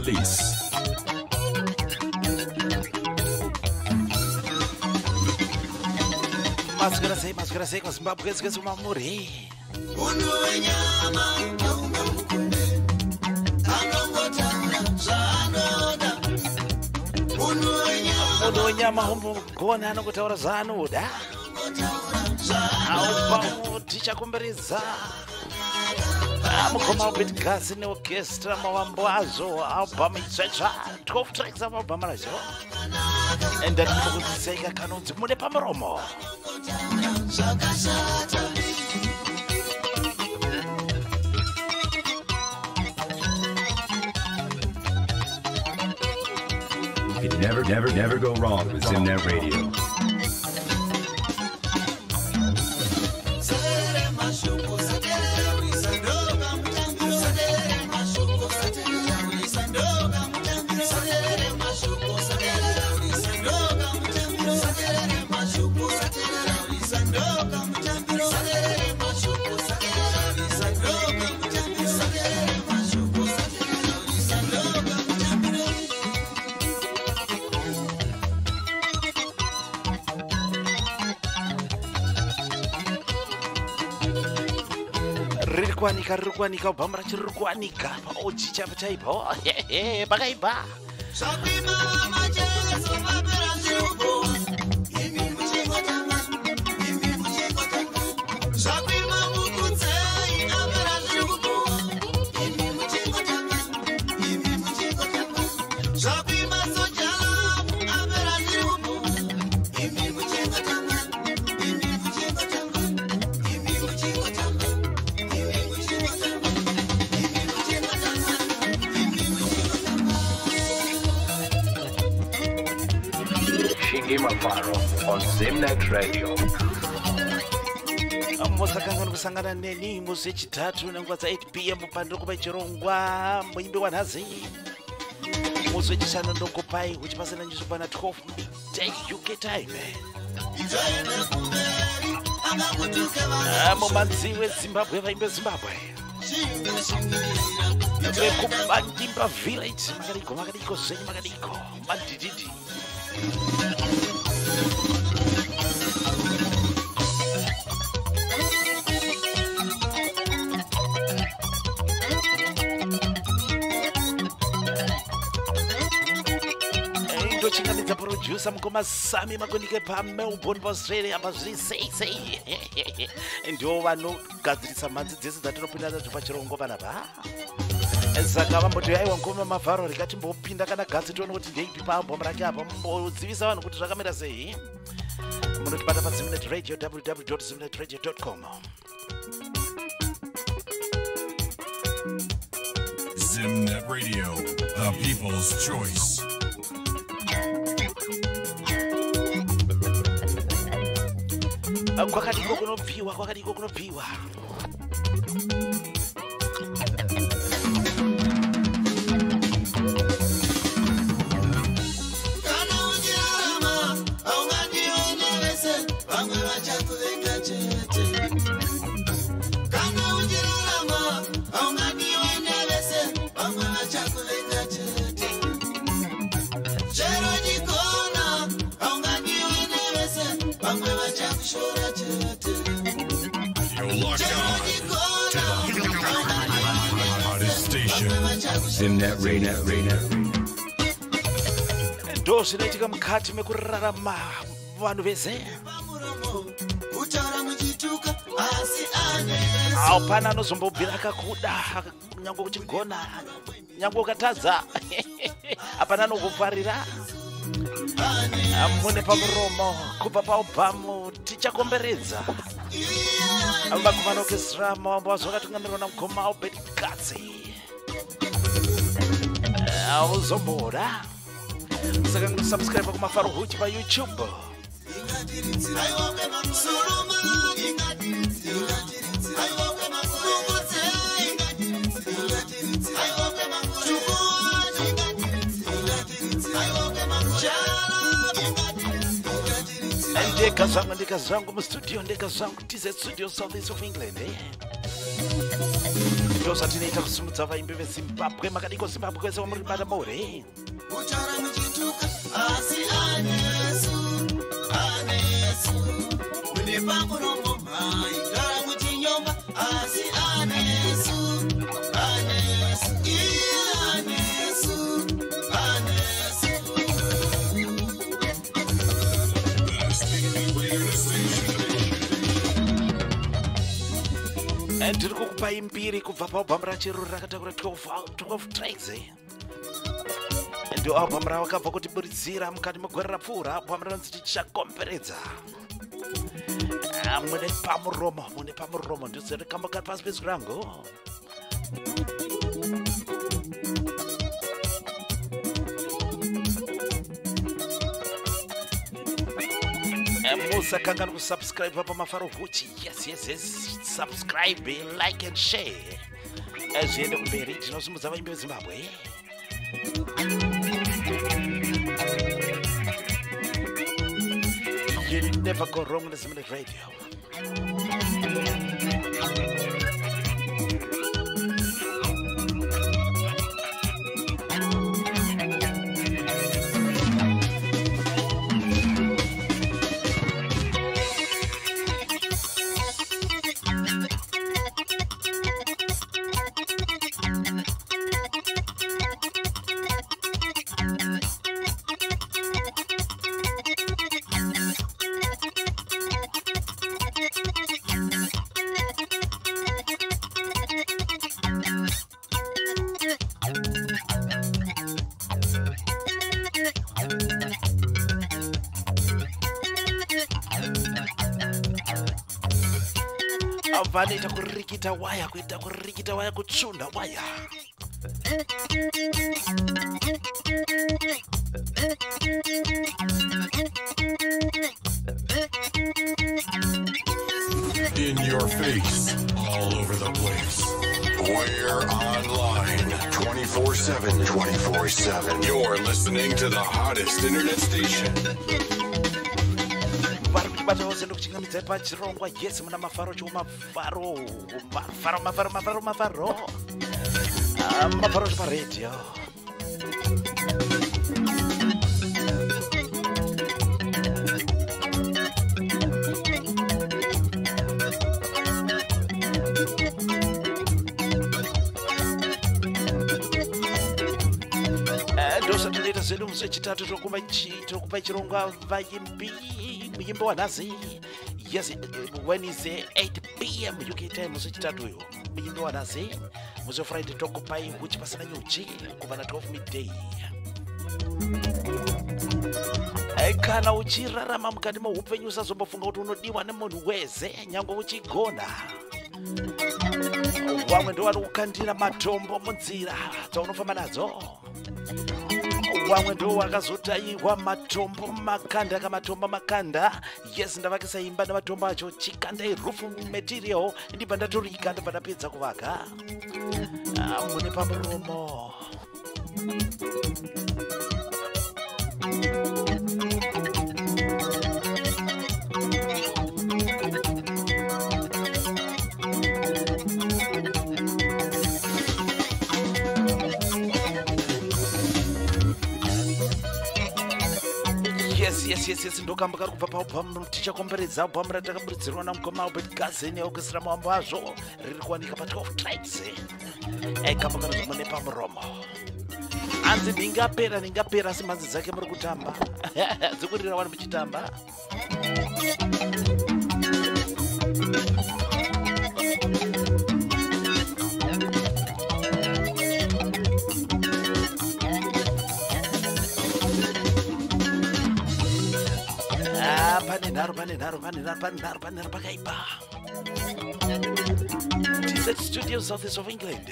this. Masgrasei kwa Zimbabwe zikazi mamuri. Munhu wenyama homugona anongutaura zvaanoda. Aupa tichakomberedza. Mukoma ubetgasi neorchestra mawambo azo album itsvatsva 12 tracks of album razo. And then kukutseka kanonzi mune pamuromo. You can never go wrong with Zimnet Radio. Ririkwanika ubhamara chirikwanika ochicha pachaipo pakaipa On Zimnet Radio. Musakangana kusangana neni musi wechitatu nenguva dza8 p.m. pandinokupa chirongwa muimbi wanhazi. Musi wechishanu ndokupai uchipasana njuzupa na 12 day UK time. Mumanzi weZimbabwe vaimbe Zimbabwe. Vekubandimba village makadiko zenyu makadiko madididi. Chingamidza producer mukoma Sami makonike pa Melbourne Australia sei ndio vanogadzirisa mhanzi dzese dzatinopinda nadzo pachirongo panapa. Saka vamboti aiwa ngoma mavharo rikati mbopinda kana gadzi tione kuti ndeipi pa album rake apa mbodzivisa vanhu kuti zvakamira sei. Munotibata pa Zimnet Radio www.zimnetradio.com. Zimnet Radio, the people's choice. Kwakadiko kunobviwa. Zimnet Radio. Ndo zvinoitika mukati mekurarama vanhu vese. Hapana anozombobvira akakuda nyangwe uchigona nyangwe ukatadza. Hapana anokufarira. Mune pamuromo kubva paubhamu tichakomberedza. Vakomana orchestra mawambo azo akatungamirwa namukoma ubetgasi. Auzombora. Saka subscribe kumafaro huchi pa YouTube. Ndeka zangu mu studio, ndeka zangu TZ Studio South East of England. ndozvatinoita kusimudza vaimbi vezimbabwe makadiko zimbabwe kwese wamuri bada more uchara muchituka asi anesu mune pamuromo mai gara muchinyonga asi anesu ndiri kukupai mbiri kubva paalbhamu rachiruri rakatakura 12 tracks ndo albhamu ravakabva kutiburidzira mukati megore rapfuura albhamu rinonzi tichakomberedza mune pamuromo ndozerikamboka pasi pezwi rangu musakangani kusubscribe pamafaro huchi yes subscribe like and share zviende kumberi tinosimudza vaimbi vezimbabwe you never go wrong with Zimnet Radio. Vanoita kurikita waya kuita kurikita waya kutsunda waya In your face, all over the place. We're online 24/7. 24/7. You're listening to the hottest internet station. vatose ndokuchingamidza pachirongwa yes muna mafaro chomafaro cheparedio ndosatinoita zedu musi wechitatu tokupa chirongwa vaimbi muyimbi wanhasi yes Wednesday 8 p.m. UK time musi wechitatu uyo muyimbi wanhasi musi wefriday tokupai huchi pasina nyuchi kuva na 12 midday kana uchirarama mukati meupenyu usazombofunga kuti unodiwa nemunhu wese nyange uchigona vamwe ndovari kukandira matombo munzira dzaunofamba nadzo vamwe ndo vakazotaiwa matombo makanda kamatombo makanda yes ndavakisa imba nematombo acho chikandai roof material ndibva ndatorika ndibva ndapedza kuvaka mune pamuromo yes ndokamba kari kubva paubhamu tichakomberedza albhamu ratakaburidzirwa namukoma Albert Gazeni aukisira mambo azvo riri kuwanika pa12 tracks kamba kari mune pamuromo anzi ndingapera asi mhanzi dzake muri kutamba dzikurira vanhu muchitamba panenharo pakaipa TZ Studios Southeast of England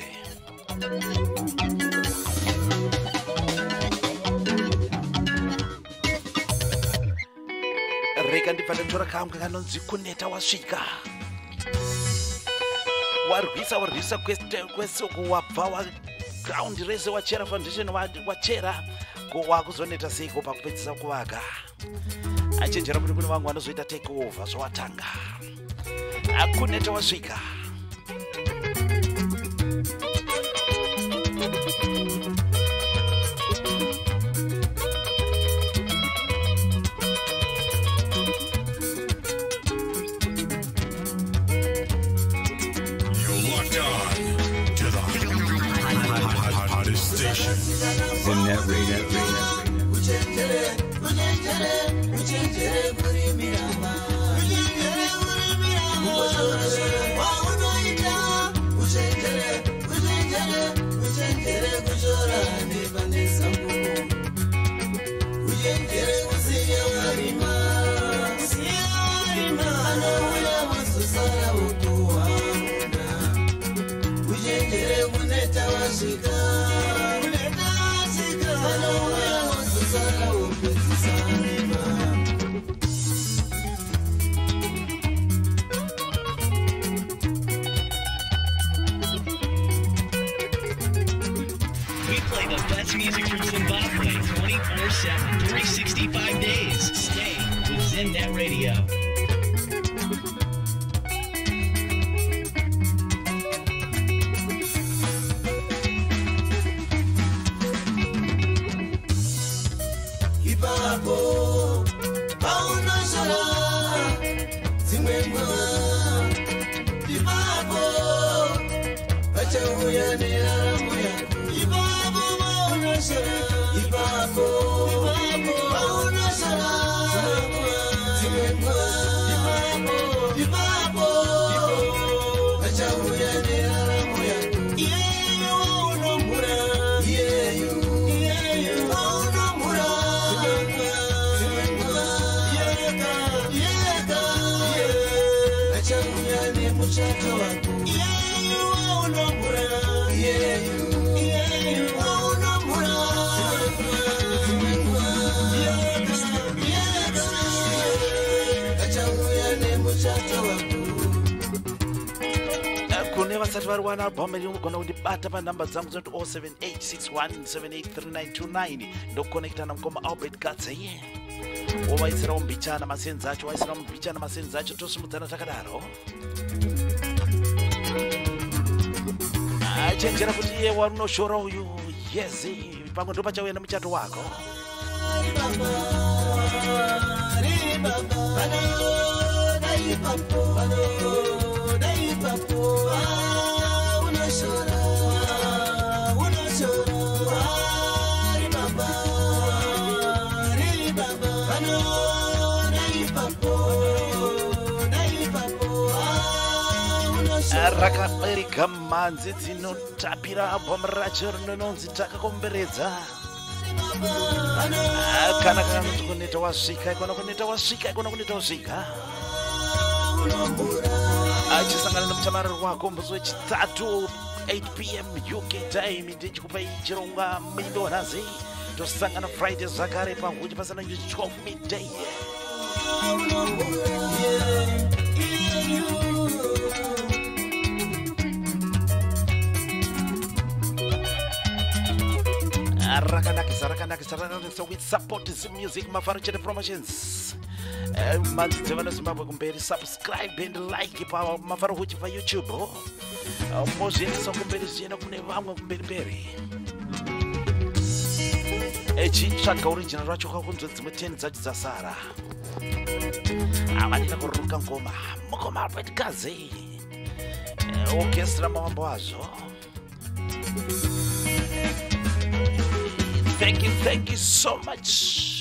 rega ndibva ndatora kamwe kanonzi kuneta wasvika warwisa kwese kuwabva ground rese wachera foundation wachera wakuzoneta seiko pakupedzisa kuvaka achenjera kuti kune vamwe vanozoita take over zvowatanga akuneta wasvika Zinnet Radio. uchenjere kuri mirama waunoita uchenjere kuchora nepanesambu uchenjere kusiya marima anouya mazosara ukuwanda uchenjere kuneta wasvika anouya mazosara upedzisarima We play the best music from Zimbabwe 24/7, 365 days. Stay with Zinnet Radio. ipapo paunoshora dzimwe nguva ipapo vachauya neraramo yako ipapo paunoshora ipapo paunoshora dzimwe nguva ipapo vachauya neraramo yako iyeyo waunomhura iyeyo waunomhura vachauya nemuchato wako iyeyo waunomhura iyeyo waunomhura vachauya nemuchato wako kune vasati vari wana album iri unogona kundibata panhamba dzangu dzinoti 07861783929 ndokukonekta namukoma Albert Gatsey wovaisirawo mbichana masenzi acho waisirawo mbichana masenzi acho tosimudzana takadaro chenjera kuti iye warunoshora uyu yezi pamwe ndo pachauya nemuchato wako rakabereka manzi dzinotapira album racho rinonzi takakomberedza kana kuti kuneta wasvika ikona kuneta wasvika ikona kuneta wasvika achisangana nemutamariri wako mbuzi wechitatu 8 p.m. UK time ndichikupai chirongwa midonhazi tosangana Friday zvakare pahuchi pasana 12 midday rakanakisa with support this music mafaro chete promotions manzi dzevana Zimbabwe kumberi subscribe and like pa mafaro huchi pa YouTube mozviendesa kumberi zvichienda kune vamwe kumberi echitsvaga original racho kwakunzwa dzimwe 10 dzacho dzasara avanina kuruka ngoma mukoma Albert Gatsey orchestra mavambo wazvo. Thank you so much.